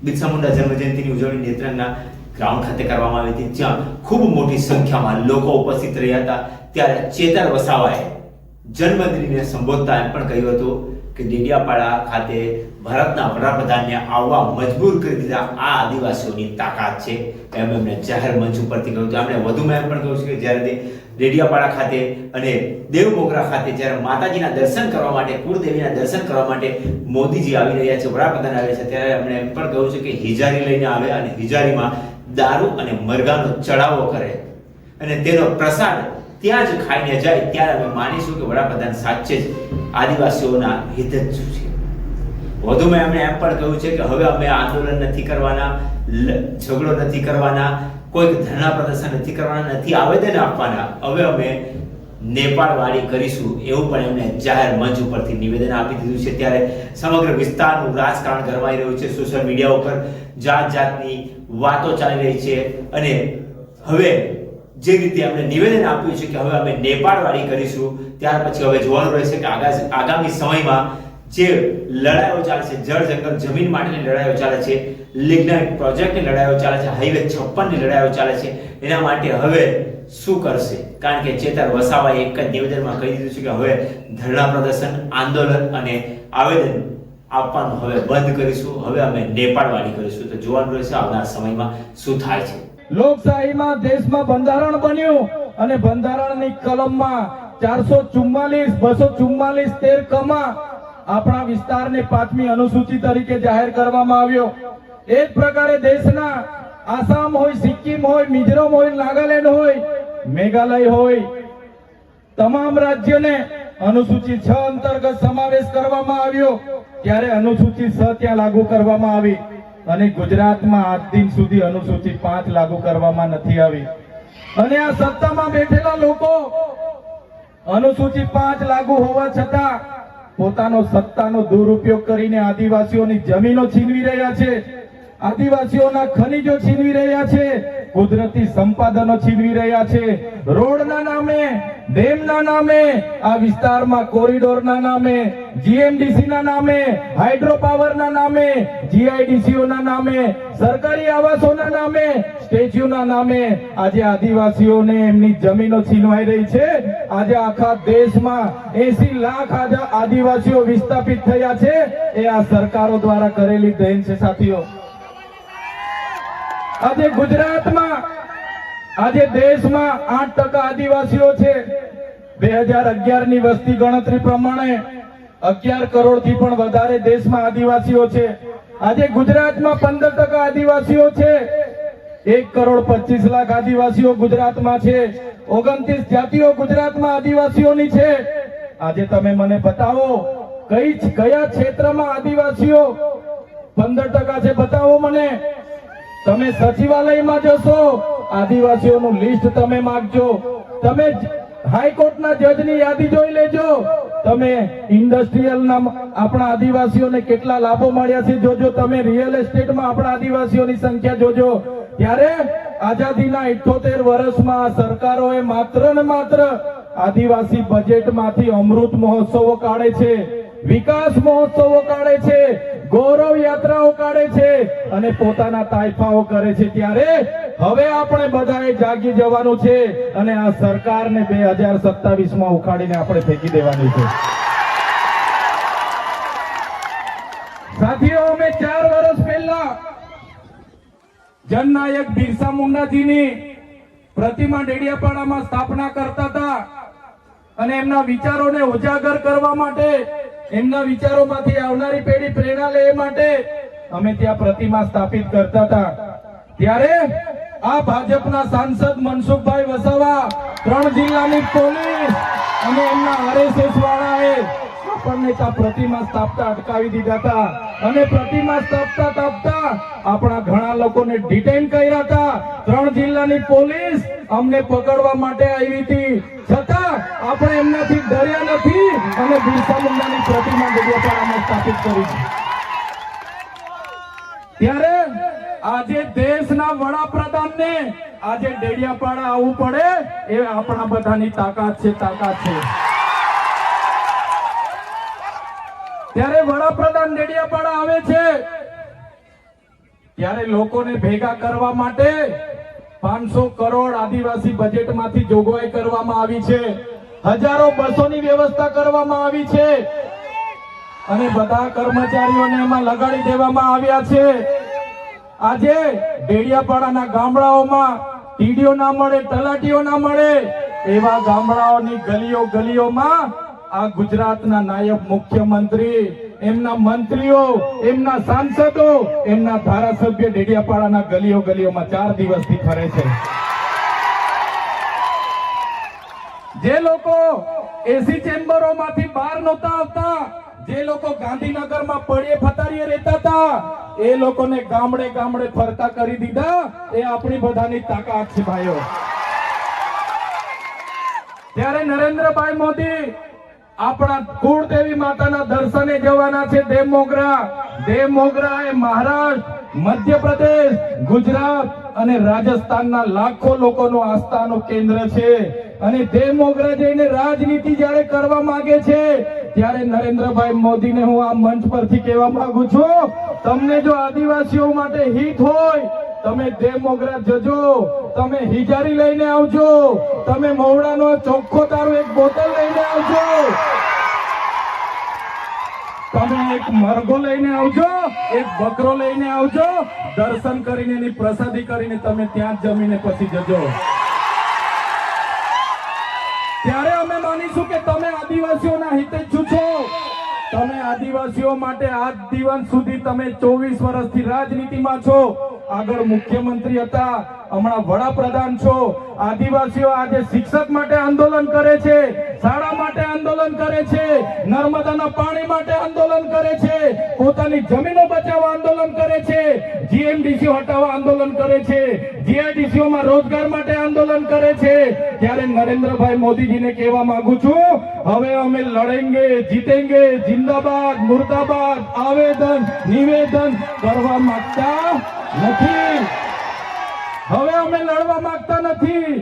બિરસા મુંડા જન્મજયંતિની ઉજવણી નેત્રંગના ગ્રાઉન્ડ ખાતે કરવામાં આવી હતી, જ્યાં ખૂબ મોટી સંખ્યામાં લોકો ઉપસ્થિત રહ્યા હતા. ત્યારે ચેતર વસાવાએ જન્મદિનને સંબોધતા એમ પણ કહ્યું હતું કે ડેડિયાપાડા ખાતે ભારતના વડાપ્રધાનને આવવા મજબૂર કરી દીધા આ આદિવાસીઓની તાકાત છે, એમ એમણે જાહેર મંચ ઉપરથી કહ્યું હતું. એમણે વધુમાં એમ પણ કહ્યું છે કે જ્યારે ડેડિયાપાડા ખાતે અને દેવમોગરા ખાતે જ્યારે માતાજીના દર્શન કરવા માટે, કુળદેવીના દર્શન કરવા માટે મોદીજી આવી રહ્યા છે, વડાપ્રધાન આવે છે, ત્યારે એમણે એમ પણ કહ્યું છે કે હિજારી લઈને આવે અને હિજારીમાં દારૂ અને મરઘાનો ચડાવો કરે અને તેનો પ્રસાદ ત્યાં જ ખાઈને જાય, ત્યારે અમે માનીશું કે વડાપ્રધાન સાચે જ આદિવાસીઓના હિત જ છે. વધુમાં એમણે એમ પણ કહ્યું છે કે હવે અમે આંદોલન નથી કરવાના, ઝઘડો નથી કરવાના, કોઈ ધરણા પ્રદર્શન નથી કરવાના, નથી આવેદન આપવાના, હવે અમે નેપાળ વાળી કરીશું, એવું પણ એમણે જાહેર મંચ ઉપરથી નિવેદન આપી દીધું છે. ત્યારે સમગ્ર વિસ્તારનું રાજકારણ ગરમાઈ રહ્યું છે. સોશિયલ મીડિયા ઉપર જાત જાતની વાતો ચાલી રહી છે અને હવે જે રીતે એમણે નિવેદન આપ્યું છે કે હવે અમે નેપાળ વાળી કરીશું, ત્યાર પછી હવે જોવાનું રહેશે કે આગામી સમયમાં જે લડાઈઓ ચાલે છે, જળ જંગલ જમીન માટેની લડાઈઓ ચાલે છે, લિગ્નાઇટ પ્રોજેક્ટની લડાઈઓ ચાલે છે, હાઈવે 56 ની લડાઈઓ ચાલે છે, એના માટે હવે શું કરશે? કારણ કે ચેતર વસાવાએ એક જ નિવેદનમાં કહી દીધું છે કે હવે ધરણા પ્રદર્શન, આંદોલન અને આવેદન આપવાનું હવે બંધ કરીશું, હવે અમે નેપાળ વાળી કરીશું. તો જોવાનું રહેશે આવનાર સમયમાં શું થાય છે. લોકશાહીમાં દેશમાં બંધારણ બન્યું અને બંધારણની કલમમાં 444, 244, 13 કમાં આપણા વિસ્તારને 5મી અનુસૂચિ તરીકે જાહેર કરવામાં આવ્યો. એ જ પ્રકારે દેશના આસામ હોય, સિક્કિમ હોય, મિઝોરમ હોય, નાગાલેન્ડ હોય, મેઘાલય હોય, તમામ રાજ્યોને અનુસૂચિ 6 અંતર્ગત સમાવેશ કરવામાં આવ્યો. ત્યારે અનુસૂચિ 6 ત્યાં લાગુ કરવામાં આવી અને ગુજરાતમાં આજ દિન સુધી અનુસૂચિ 5 લાગુ કરવામાં નથી આવી. અને આ સત્તામાં બેઠેલા લોકો અનુસૂચિ 5 લાગુ હોવા છતાં પોતાનો સત્તાનો દુરુપયોગ કરીને આદિવાસીઓની જમીનો છીનવી રહ્યા છે, આદિવાસીઓના ખનિજો છીનવી રહ્યા છે, કુદરતી સંપાદનો છીનવી રહ્યા છે. રોડના નામે, ડેમના નામે, આ વિસ્તારમાં કોરિડોરના નામે, જીએમડીસીના નામે, હાઇડ્રો પાવરના નામે, જીઆઈડીસીઓના નામે, સરકારી આવાસોના નામે, સ્ટેચ્યુના નામે આજે આદિવાસીઓને એમની જમીનો છીનવાઈ રહી છે. આજે આખા દેશમાં 80 લાખ આદિવાસીઓ વિસ્થાપિત થયા છે. એ આ સરકારો દ્વારા કરેલી દેન છે સાથીઓ. આજે ગુજરાતમાં, આજે દેશમાં 8% આદિવાસીઓ છે. 2011 ની વસ્તી ગણતરી પ્રમાણે 11 કરોડ થી પણ વધારે દેશમાં આદિવાસીઓ છે. આજે ગુજરાતમાં 15% આદિવાસીઓ છે. 1 કરોડ 25 લાખ આદિવાસીઓ ગુજરાતમાં છે. 29 જાતિઓ ગુજરાતમાં આદિવાસીઓની છે. આજે તમે મને બતાવો કયા ક્ષેત્રમાં આદિવાસીઓ 15% છે? બતાવો મને. તમે સચિવાલયમાં જશો, આદિવાસીઓનું લિસ્ટ તમે માંગજો. તમે હાઈકોર્ટના જજની યાદી જોઈ લેજો. તમે ઇન્ડસ્ટ્રીયલના આપણા આદિવાસીઓને કેટલા લાભો મળ્યા છે જોજો. તમે રિયલ એસ્ટેટમાં આપણા આદિવાસીઓની સંખ્યા જોજો. ત્યારે આઝાદીના 78 વર્ષમાં સરકારોએ માત્ર ને માત્ર આદિવાસી બજેટમાંથી અમૃત મહોત્સવો કાઢે છે, વિકાસ મહોત્સવો કાઢે છે, ગૌરવ યાત્રાઓ કાઢે છે અને પોતાના તાઇફાઓ કરે છે. ત્યારે હવે આપણે બધાએ જાગી જવાનું છે અને આ સરકારને 2027માં ઉખાડીને આપણે ફેંકી દેવાની છે. સાથીઓ, અમે 4 વર્ષ પહેલા જનનાયક બિરસા મુંડાજીની પ્રતિમા ડેડિયાપાડામાં સ્થાપના કરતા હતા અને એમના વિચારોને ઉજાગર કરવા માટે, એમના વિચારોમાંથી આવનારી પેઢી પ્રેરણા લે માટે અમે ત્યાં પ્રતિમા સ્થાપિત કરતા હતા. ત્યારે આ ભાજપના સાંસદ મનસુખભાઈ વસાવા, 3 જિલ્લાની પોલીસ અને એમના આરએસએસ વાળાએ આપણને ત્યાં પ્રતિમા સ્થાપતા અટકાવી દીધા હતા અને પ્રતિમા સ્થાપતા આપણા ઘણા લોકોને ડિટેન કર્યા હતા. 3 જિલ્લાની પોલીસ અમને પકડવા માટે આવી હતી, છતાં આપણે એમનાથી ડર્યા નથી અને બિરસા મુંડાની પ્રતિમા ડેડિયાપાડામાં સ્થાપિત કરી છે. ત્યારે આજે દેશના વડાપ્રધાનને આજે ડેડિયાપાડા આવવું પડે એ આપણા બધાની તાકાત છે. ત્યારે વડાપ્રધાન ડેડિયાપાડા આવે છે ત્યારે લોકોને ભેગા કરવા માટે 500 કરોડ આદિવાસી બજેટમાંથી જોગવાઈ કરવામાં આવી છે. હજારો બસોની વ્યવસ્થા કરવામાં આવી છે અને બધા કર્મચારીઓને એમાં લગાડી દેવામાં આવ્યા છે. આજે ડેડિયાપાડાના ગામડાઓમાં ટીડીઓ ના મળે, તલાટીઓ ના મળે, એવા ગામડાઓની ગલીઓ ગલીઓમાં આ ગુજરાતના નાયબ મુખ્યમંત્રી, એમના મંત્રીઓ, એમના સાંસદો, એમના ધારાસભ્ય ડેડિયાપાડાના ગલીઓ ગલીઓમાં 4 દિવસથી ફરે છે. જે લોકો એસી ચેમ્બરોમાંથી બહાર નહોતા આવતા, જે લોકો ગાંધીનગરમાં પડે ફતારીએ રહેતા હતા, એ લોકોને ગામડે ગામડે ફરતા કરી દીધા. એ આપણી બધાની તાકાત છે ભાઈઓ. ત્યારે નરેન્દ્રભાઈ મોદી આપણા કુળદેવી માતાના દર્શને જવાના છે. દેવ મોગરા એ મહારાષ્ટ્ર, મધ્યપ્રદેશ, ગુજરાત અને રાજસ્થાનના લાખો લોકોનું આસ્થાનું કેન્દ્ર છે. અને દેવ મોગરા જઈને રાજનીતિ જ્યારે કરવા માંગે છે, ત્યારે નરેન્દ્રભાઈ મોદીને હું આ મંચ પરથી કહેવા માંગુ છું, તમને જો આદિવાસીઓ માટે હિત હોય, તમે દેવ મોગરા જજો, તમે હિજારી લઈને આવજો, તમે મવડાનો ચોખ્ખો દારૂ એક બોતલ લઈને આવજો, તમે એક મરઘો લઈને આવજો, એક બકરો લઈને આવજો. દર્શન કરીને એની પ્રસાદી કરીને તમે ત્યાં જ જમીને પછી જજો. ત્યારે અમે માનીશું કે તમે આદિવાસીઓના હિતેચ્છુ છો. તમે આદિવાસીઓ માટે આજ દિવસ સુધી તમે 24 વર્ષથી રાજનીતિમાં છો. આગળ મુખ્યમંત્રી હતા, હમણાં વડાપ્રધાન છો. આદિવાસીઓ આજે શિક્ષક માટે આંદોલન કરે છે, શાળા માટે આંદોલન કરે છે, નર્મદાના પાણી માટે આંદોલન કરે છે, પોતાની જમીનો બચાવવા આંદોલન કરે છે, જીએમડીસી હટાવવા આંદોલન કરે છે, જીઆઈડીસીઓમાં રોજગાર માટે આંદોલન કરે છે. ત્યારે નરેન્દ્રભાઈ મોદીજીને કહેવા માંગુ છું, હવે અમે લડેંગે, જીતેંગે, જિંદાબાદ, મુર્દાબાદ આવેદન નિવેદન કરવા માંગતા નથી. હવે અમે લડવા માંગતા નથી.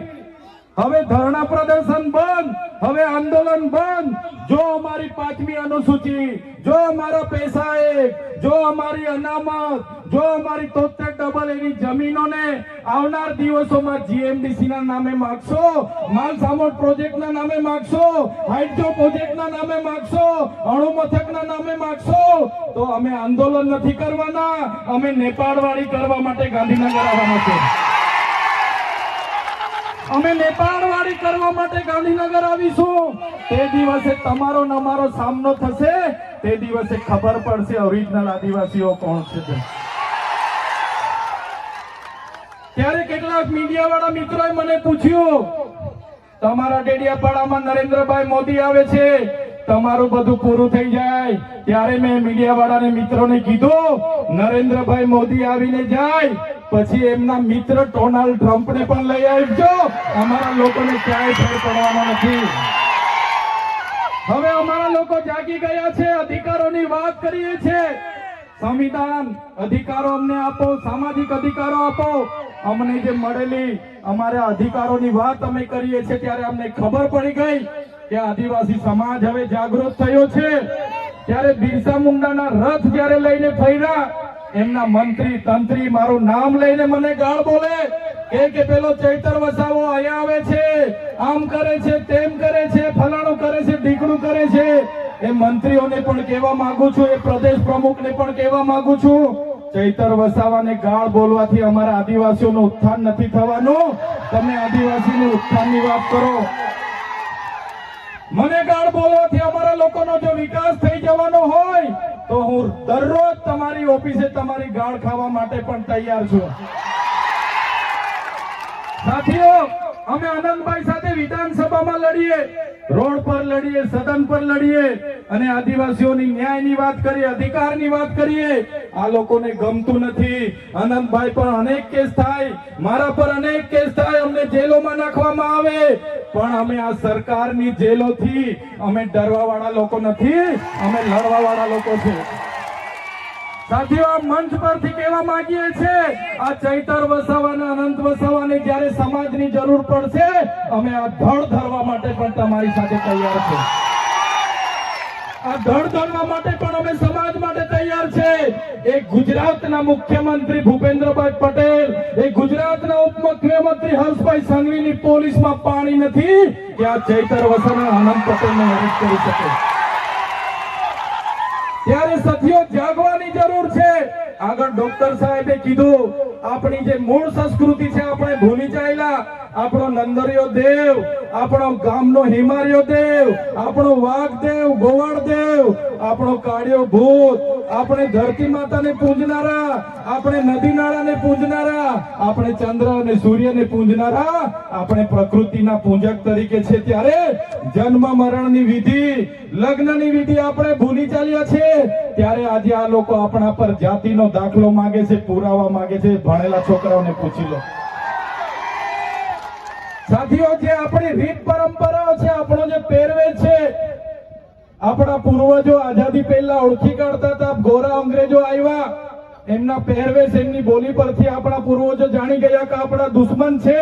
હવે ધરણા પ્રદર્શન બંધ, હવે આંદોલન બંધ. જો અમારી 5મી અનુસૂચિ, જો અમારા પૈસા એક, જો અમારી અનામત, જો અમારી 73 એની જમીનોને આવનાર દિવસોમાં જીએમડીસી ના નામે માગશો, માલસામોટ પ્રોજેક્ટના નામે માગશો, હાઇડ્રો પ્રોજેક્ટના નામે માગશો, અણુ મથકના નામે માગશો, તો અમે આંદોલન નથી કરવાના, અમે નેપાળવાળી કરવા માટે ગાંધીનગર આવવાના છે. અમે નેપાળવાળી કરવા માટે ગાંધીનગર આવીશું. તે દિવસે તમારો ને અમારો સામનો થશે, તે દિવસે ખબર પડશે ઓરિજિનલ આદિવાસીઓ કોણ છે. ત્યારે કેટલાક મીડિયાવાળા મિત્રોએ મને પૂછ્યું, તમારા ડેડિયાપાડામાં નરેન્દ્રભાઈ મોદી આવે છે, તમારું બધું પૂરું થઈ જાય. ત્યારે મેં મીડિયાવાળાને મિત્રોને કીધું, નરેન્દ્રભાઈ મોદી આવીને જાય પછી એમના મિત્ર ડોનાલ્ડ ટ્રમ્પને પણ લઈ આવજો. અમારા લોકોને ક્યાંય ફેર પડવાનો નથી. હવે અમારા લોકો જાગી ગયા છે, અધિકારોની વાત કરીએ છીએ. સંવિધાન અધિકારો અમને આપો, સામાજિક અધિકારો આપો. અમને જે મળેલી અમારા અધિકારોની વાત અમે કરીએ છીએ, ત્યારે અમને ખબર પડી ગઈ કે આદિવાસી સમાજ હવે જાગૃત થયો છે. ત્યારે બિરસા મુંડાના રથ જ્યારે લઈને ફર્યા, એમના મંત્રી તંત્રી મારું નામ લઈને મને ગાળ બોલે કે પેલો ચૈતર વસાવો અહીંયા આવે છે, આમ કરે છે, તેમ કરે છે, ફલાણું કરે છે, ઢીકણું કરે છે. એ મંત્રીઓને પણ કહેવા માંગુ છું, એ પ્રદેશ પ્રમુખને પણ કહેવા માંગુ છું, ચૈતર વસાવાને ગાળ બોલવાથી અમારા આદિવાસીઓનું ઉત્થાન નથી થવાનું. તમે આદિવાસીનું ઉત્થાનની વાત કરો. મને ગાળ બોલવાથી અમારા લોકોનો જો વિકાસ થઈ જવાનો હોય તો હું દરરોજ તમારી ઓફિસે તમારી ગાળ ખાવા માટે પણ તૈયાર છું. સાથીઓ, અમે આનંદભાઈ સાથે વિધાનસભામાં લડીએ, રોડ પર લડીએ, સદન પર લડીએ અને આદિવાસીઓની ન્યાયની વાત કરીએ, અધિકારની વાત કરીએ. આ લોકોને ગમતું નથી. આનંદભાઈ પર અનેક કેસ થાય, મારા પર અનેક કેસ થાય, અમને જેલોમાં નાખવામાં આવે, પણ અમે આ સરકારની જેલોથી અમે ડરવા વાળા લોકો નથી, અમે લડવા વાળા લોકો છે. સાથીઓ, આ મંચ પરથી કહેવા માંગીએ છીએ, આ ચૈતર વસાવાને, અનંત વસાવાને જ્યારે સમાજની જરૂર પડશે, અમે આ ધડ ધરવા માટે પણ તમારી સાથે તૈયાર છે. આ ધડ ધડવા માટે પણ અમે સમાજ માટે તૈયાર છે. એક ગુજરાતના મુખ્યમંત્રી ભૂપેન્દ્રભાઈ પટેલ, એક ગુજરાતના ઉપમુખ્યમંત્રી હર્ષભાઈ સંઘવીની પોલીસમાં પાણી નથી કે આ ચૈતર વસાવા આનંદ પટેલને અરેસ્ટ કરી શકે. ત્યારે સાથીઓ જાગવાની જરૂર છે. આગળ ડોક્ટર સાહેબે કીધું, આપણી જે મૂળ સંસ્કૃતિ છે આપણે ભૂલી ચાલ્યા. આપણો નંદરિયો દેવ, આપણો ગામનો હિમારિયો દેવ, આપણો વાઘ દેવ, ગોવાળ દેવ, આપણો કાળિયો ભૂત, આપણે ધરતી માતાને પૂજનારા, આપણે નદી નાળાને પૂજનારા, આપણે ચંદ્ર અને સૂર્યને પૂજનારા, આપણે પ્રકૃતિના પૂજક તરીકે છે. ત્યારે જન્મ મરણની વિધિ, લગ્નની વિધિ આપણે ભૂલી ચાલ્યા છે. ત્યારે આજે આ લોકો આપણા પર જાતિનો દાખલો માંગે છે, પુરાવા માંગે છે. ભણેલા છોકરાઓને પૂછી લો. સાથીઓ, જે આપણી રીત પરંપરાઓ છે, આપણો જે પહેરવેશ છે, આપણા પૂર્વજો આઝાદી પહેલા ઓળખી કાઢતા હતા. ગોરા અંગ્રેજો આવ્યા, એમના પહેરવેશ, એમની બોલી પરથી આપણા પૂર્વજો જાણી ગયા કે આપણા દુશ્મન છે.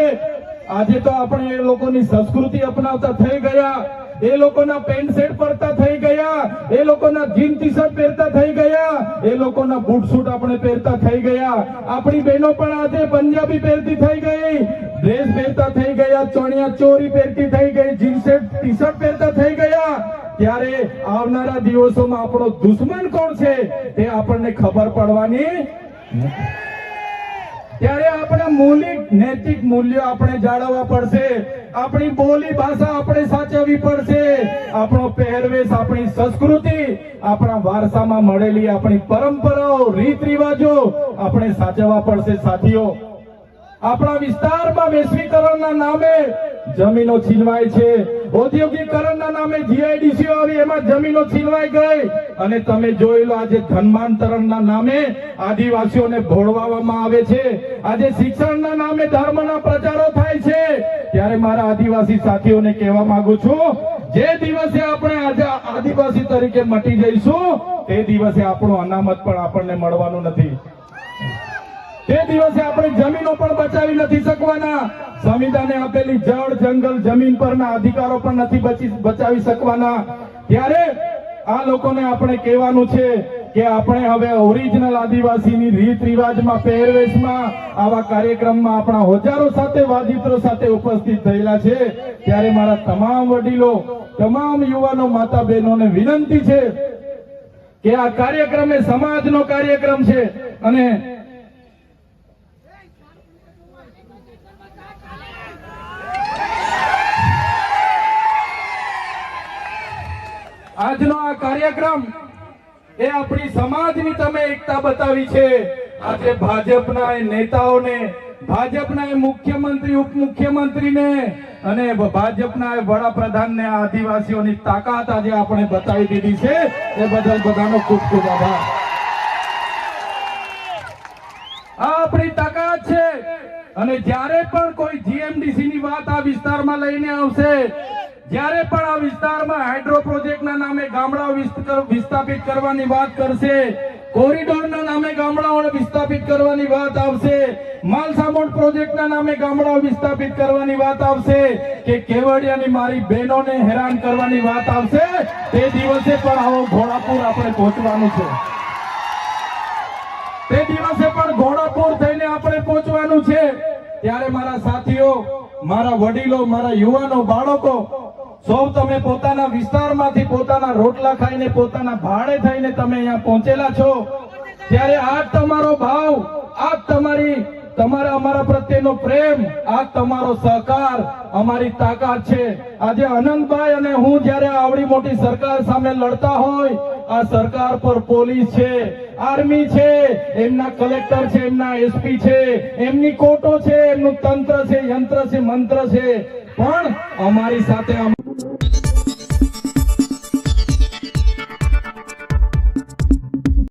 આજે તો આપણે એ લોકોની સંસ્કૃતિ અપનાવતા થઈ ગયા, એ લોકોના પેન્ટ શર્ટ પહેરતા થઈ ગયા, એ લોકોના જીન ટી શર્ટ પહેરતા થઈ ગયા, એ લોકોના બૂટ સૂટ આપણે પહેરતા થઈ ગયા. આપણી બહેનો પણ આજે પંજાબી પહેરતી થઈ ગઈ, ડ્રેસ પહેરતા થઈ ગયા, ચણિયા ચોરી પહેરતી થઈ ગઈ, જીન્સ ટી શર્ટ પહેરતા થઈ ગયા. ત્યારે આવનારા દિવસોમાં આપણો દુશ્મન કોણ છે તે આપણને ખબર પડવાની નથી. ત્યારે આપણે મૌલિક નૈતિક મૂલ્યો આપણે જાળવવા પડશે. આપણી બોલી ભાષા આપણે સાચવવી પડશે. આપણો પહેરવેશ, આપણી સંસ્કૃતિ, આપણા વારસામાં મળેલી આપણી પરંપરાઓ, રીત રિવાજો આપણે સાચવવા પડશે. સાથીઓ, આપણા વિસ્તારમાં વૈશ્વિકરણના નામે જમીનો છીનવાય છે. ઔદ્યોગિકરણના નામે જીઆઈડીસી આવી, એમાં જમીનો છીનવાઈ ગઈ. અને તમે જોઈ લો, આજે ધર્માંતરણના નામે આદિવાસીઓને ભોળવામાં આવે છે. આજે શિક્ષણના નામે ધર્મના પ્રચારો થાય છે. ત્યારે મારા આદિવાસી સાથીઓને કહેવા માંગુ છું, જે દિવસે આપણે આજે આદિવાસી તરીકે મટી જઈશું, તે દિવસે આપણું અનામત પણ આપણને મળવાનું નથી. તે દિવસે આપણે જમીનો પણ બચાવી નથી શકવાના. સંવિધાને આપેલી જળ, જંગલ, જમીન પરના અધિકારો પણ નથી બચાવી શકવાના. ત્યારે આ લોકોને આપણે કહેવાનું છે કે આપણે હવે ઓરિજિનલ આદિવાસીની રીત રિવાજમાં, પહેરવેશમાં, આવા કાર્યક્રમમાં આપણા હોજારો સાથે, વાજિત્રો સાથે ઉપસ્થિત થયેલા છે. ત્યારે મારા તમામ વડીલો, તમામ યુવાનો, માતા બહેનોને વિનંતી છે કે આ કાર્યક્રમ એ સમાજનો કાર્યક્રમ છે. અને આજનો આ કાર્યક્રમ એ આપણી સમાજની તમે એકતા બતાવી છે. આજે ભાજપના એ નેતાઓને, ભાજપના એ મુખ્યમંત્રી, ઉપમુખ્યમંત્રીને અને ભાજપના એ વડાપ્રધાનને આ આદિવાસીઓની તાકાત આજે આપણે બતાવી દીધી છે. એ બદલ બધાનો ખૂબ ખૂબ આભાર. આ આપણી તાકાત છે. અને જ્યારે પણ કોઈ જીએમડીસી ની વાત આ વિસ્તારમાં લઈને આવશે, જ્યારે પણ આ વિસ્તારમાં હાઇડ્રો પ્રોજેક્ટના નામે ગામડાઓ વિસ્થાપિત કરવાની વાત કરશે, કોરિડોરના નામે ગામડાઓને વિસ્થાપિત કરવાની વાત આવશે, માલસામોડ પ્રોજેક્ટના નામે ગામડાઓ વિસ્થાપિત કરવાની વાત આવશે, કે કેવડિયાની મારી બહેનોને હેરાન કરવાની વાત આવશે, તે દિવસે પણ આવો ઘોડાપુર આપણે પહોંચવાનું છે. તે દિવસે પણ ઘોડાપુર થઈને આપણે પહોંચવાનું છે. ત્યારે મારા સાથીઓ, મારા વડીલો, મારા યુવાનો, બાળકો, સૌ તમે પોતાના વિસ્તારમાંથી પોતાના રોટલા ખાઈને, પોતાના ભાડે થઈને તમે અહીંયા પહોંચેલા છો. ત્યારે આ તમારો ભાવ, આ તમારા અમારા પ્રત્યેનો પ્રેમ, આ તમારો સહકાર અમારી તાકાત છે. આજે અનંતભાઈ અને હું જ્યારે આવડી મોટી સરકાર સામે લડતા હોય, આ સરકાર પર પોલીસ છે, આર્મી છે, એમના કલેક્ટર છે, એમના એસપી છે, એમની કોર્ટો છે, એમનું તંત્ર છે, યંત્ર છે, મંત્ર છે, પણ અમારી સાથે